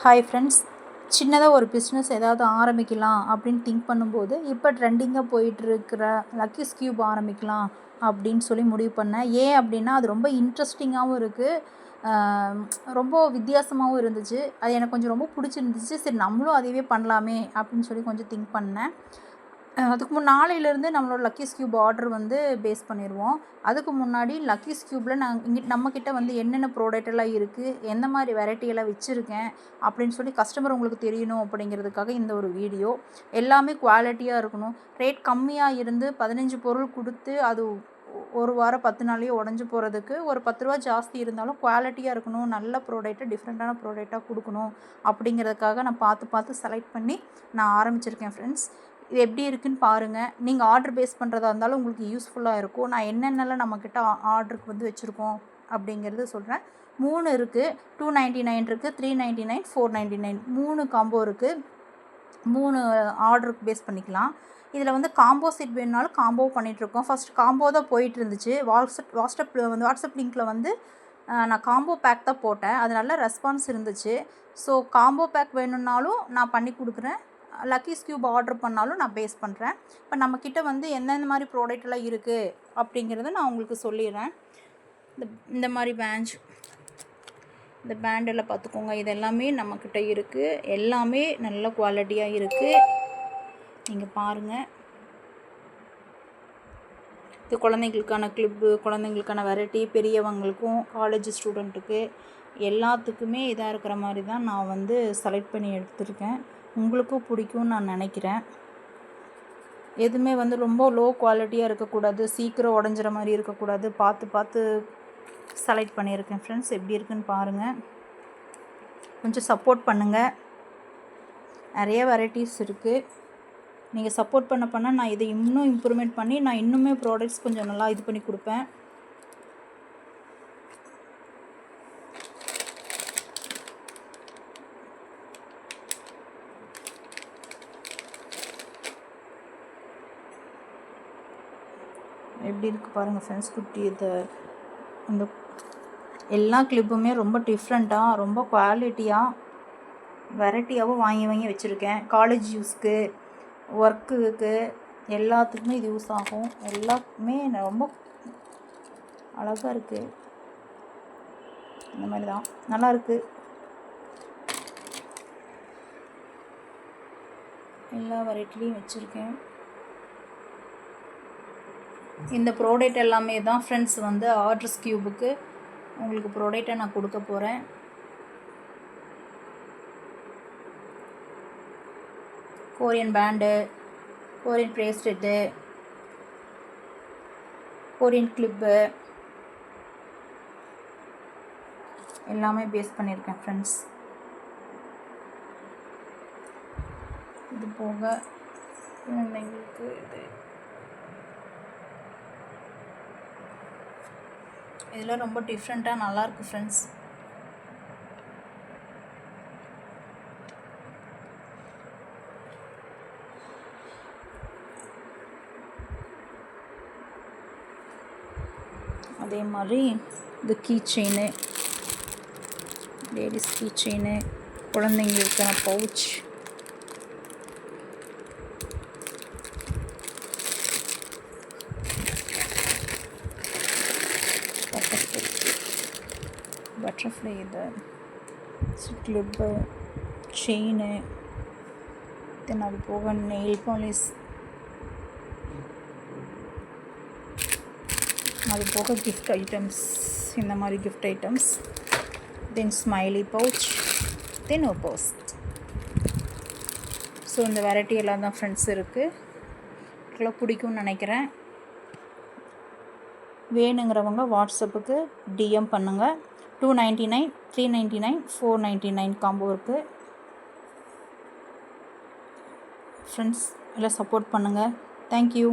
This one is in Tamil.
ஹாய் ஃப்ரெண்ட்ஸ், சின்னதாக ஒரு பிஸ்னஸ் ஏதாவது ஆரம்பிக்கலாம் அப்படின்னு திங்க் பண்ணும்போது இப்போ ட்ரெண்டிங்காக போயிட்டுருக்கிற லக்கீஸ் க்யூப் ஆரம்பிக்கலாம் அப்படின்னு சொல்லி முடிவு பண்ணேன். ஏன் அப்படின்னா அது ரொம்ப இன்ட்ரெஸ்டிங்காகவும் இருக்குது, ரொம்ப வித்தியாசமாகவும் இருந்துச்சு. அது எனக்கு கொஞ்சம் ரொம்ப பிடிச்சிருந்துச்சு. சரி நம்மளும் அதையவே பண்ணலாமே அப்படின்னு சொல்லி கொஞ்சம் திங்க் பண்ணேன். அதுக்கு நாளையிலேருந்து நம்மளோட லக்கீஸ் க்யூப் ஆர்டர் வந்து பேஸ் பண்ணிடுவோம். அதுக்கு முன்னாடி லக்கீஸ் க்யூப்பில் நம்மக்கிட்ட வந்து என்னென்ன ப்ராடக்ட் எல்லாம் இருக்குது, எந்த மாதிரி வெரைட்டியெல்லாம் வச்சுருக்கேன் அப்படின்னு சொல்லி கஸ்டமர் உங்களுக்கு தெரியணும் அப்படிங்கிறதுக்காக இந்த ஒரு வீடியோ. எல்லாமே குவாலிட்டியாக இருக்கணும். ரேட் கம்மியாக இருந்து 15 பொருள் கொடுத்து அது ஒரு வாரம் 10 நாள்லேயே உடஞ்சி போகிறதுக்கு ஒரு 10 ரூபா ஜாஸ்தி இருந்தாலும் குவாலிட்டியாக இருக்கணும், நல்ல ப்ராடக்ட்டு, டிஃப்ரெண்ட்டான ப்ராடக்டாக கொடுக்கணும் அப்படிங்கிறதுக்காக நான் பார்த்து செலக்ட் பண்ணி நான் ஆரம்பிச்சிருக்கேன் ஃப்ரெண்ட்ஸ். இது எப்படி இருக்குன்னு பாருங்கள். நீங்கள் ஆர்டர் பேஸ் பண்ணுறதா இருந்தாலும் உங்களுக்கு யூஸ்ஃபுல்லாக இருக்கும். நான் என்னென்னலாம் நம்மக்கிட்ட ஆர்டருக்கு வந்து வச்சுருக்கோம் அப்படிங்கிறது சொல்கிறேன். 3 இருக்குது. 299 இருக்குது, 399, 499 3 காம்போ இருக்குது. 3 ஆர்டருக்கு பேஸ் பண்ணிக்கலாம். இதில் வந்து காம்போ செட் வேணுனாலும் காம்போ பண்ணிகிட்ருக்கோம். ஃபஸ்ட் காம்போ தான் போயிட்டு இருந்துச்சு. வாட்ஸ்அப் லிங்க்கில் வந்து நான் காம்போ பேக் தான் போட்டேன். அது நல்ல ரெஸ்பான்ஸ் இருந்துச்சு. ஸோ காம்போ பேக் வேணும்னாலும் நான் பண்ணி கொடுக்குறேன். லக்கீஸ் க்யூப் ஆர்டர் பண்ணாலும் நான் பேஸ் பண்ணுறேன். இப்போ நம்மக்கிட்ட வந்து எந்தெந்த மாதிரி ப்ராடக்ட்லாம் இருக்குது அப்படிங்கிறத நான் உங்களுக்கு சொல்லிடுறேன். இந்த மாதிரி இந்த பேண்டெல்லாம் பார்த்துக்கோங்க. இது எல்லாமே நம்மக்கிட்ட இருக்குது. எல்லாமே நல்ல குவாலிட்டியாக இருக்குது. நீங்கள் பாருங்கள். இது குழந்தைங்களுக்கான கிளிப்பு, குழந்தைங்களுக்கான வெரைட்டி, பெரியவங்களுக்கும் காலேஜ் ஸ்டூடெண்ட்டுக்கு எல்லாத்துக்குமே இதாக இருக்கிற மாதிரி தான் நான் வந்து செலக்ட் பண்ணி எடுத்திருக்கேன். உங்களுக்கும் பிடிக்கும்னு நான் நினைக்கிறேன். எதுவுமே வந்து ரொம்ப லோ குவாலிட்டியாக இருக்கக்கூடாது, சீக்கிரம் உடஞ்சிற மாதிரி இருக்கக்கூடாது. பார்த்து செலக்ட் பண்ணியிருக்கேன் ஃப்ரெண்ட்ஸ். எப்படி இருக்குன்னு பாருங்கள். கொஞ்சம் சப்போர்ட் பண்ணுங்கள். நிறைய வெரைட்டிஸ் இருக்குது. நீங்கள் சப்போர்ட் பண்ண நான் இதை இன்னும் இம்ப்ரூவ்மெண்ட் பண்ணி நான் இன்னுமே ப்ராடக்ட்ஸ் கொஞ்சம் நல்லா இது பண்ணி கொடுப்பேன். எப்படி இருக்குது பாருங்கள் ஃப்ரெண்ட்ஸ். குட்டி இந்த எல்லா கிளிப்புமே ரொம்ப டிஃப்ரெண்ட்டாக, ரொம்ப குவாலிட்டியாக, வெரைட்டியாகவும் வாங்கி வச்சுருக்கேன். காலேஜ் யூஸ்க்கு, ஒர்க்குக்கு எல்லாத்துக்குமே இது யூஸ் ஆகும். எல்லாத்துக்குமே ரொம்ப அழகாக இருக்குது. இந்த மாதிரி தான் நல்லாயிருக்கு. எல்லா வெரைட்டிலையும் வச்சுருக்கேன். இந்த ப்ராடக்ட் எல்லாமே தான் ஃப்ரெண்ட்ஸ் வந்து ஆர்டர்ஸ் க்யூபுக்கு உங்களுக்கு ப்ராடக்டை நான் கொடுக்க போகிறேன். Korean band, Korean bracelet, Korean clip எல்லாமே பேஸ் பண்ணியிருக்கேன் ஃப்ரெண்ட்ஸ். இது போக குழந்தைங்களுக்கு இதெல்லாம் ரொம்ப டிஃப்ரெண்ட்டாக நல்லாயிருக்கு ஃப்ரெண்ட்ஸ். அதே மாதிரி இந்த key chain, ladies key chain, குழந்தைங்களுக்கான பவுச், பட்டர்ஃப்ளை, இது கிளிப்பு, செயினு, தென் அது போக நெயில் பாலிஷ், அது போக கிஃப்ட் ஐட்டம்ஸ், இந்த மாதிரி கிஃப்ட் ஐட்டம்ஸ், தென் ஸ்மைலி பவுச், தென் ஒரு போஸ்ட். ஸோ இந்த வெரைட்டி எல்லாம் தான் ஃப்ரெண்ட்ஸ் இருக்குது. இதெல்லாம் பிடிக்கும்னு நினைக்கிறேன். வேணுங்கிறவங்க வாட்ஸ்அப்புக்கு டிஎம் பண்ணுங்கள். 299, 399, 499 காம்போ இருக்குது ஃப்ரெண்ட்ஸ். எல்லாம் சப்போர்ட் பண்ணுங்கள். தேங்க்யூ.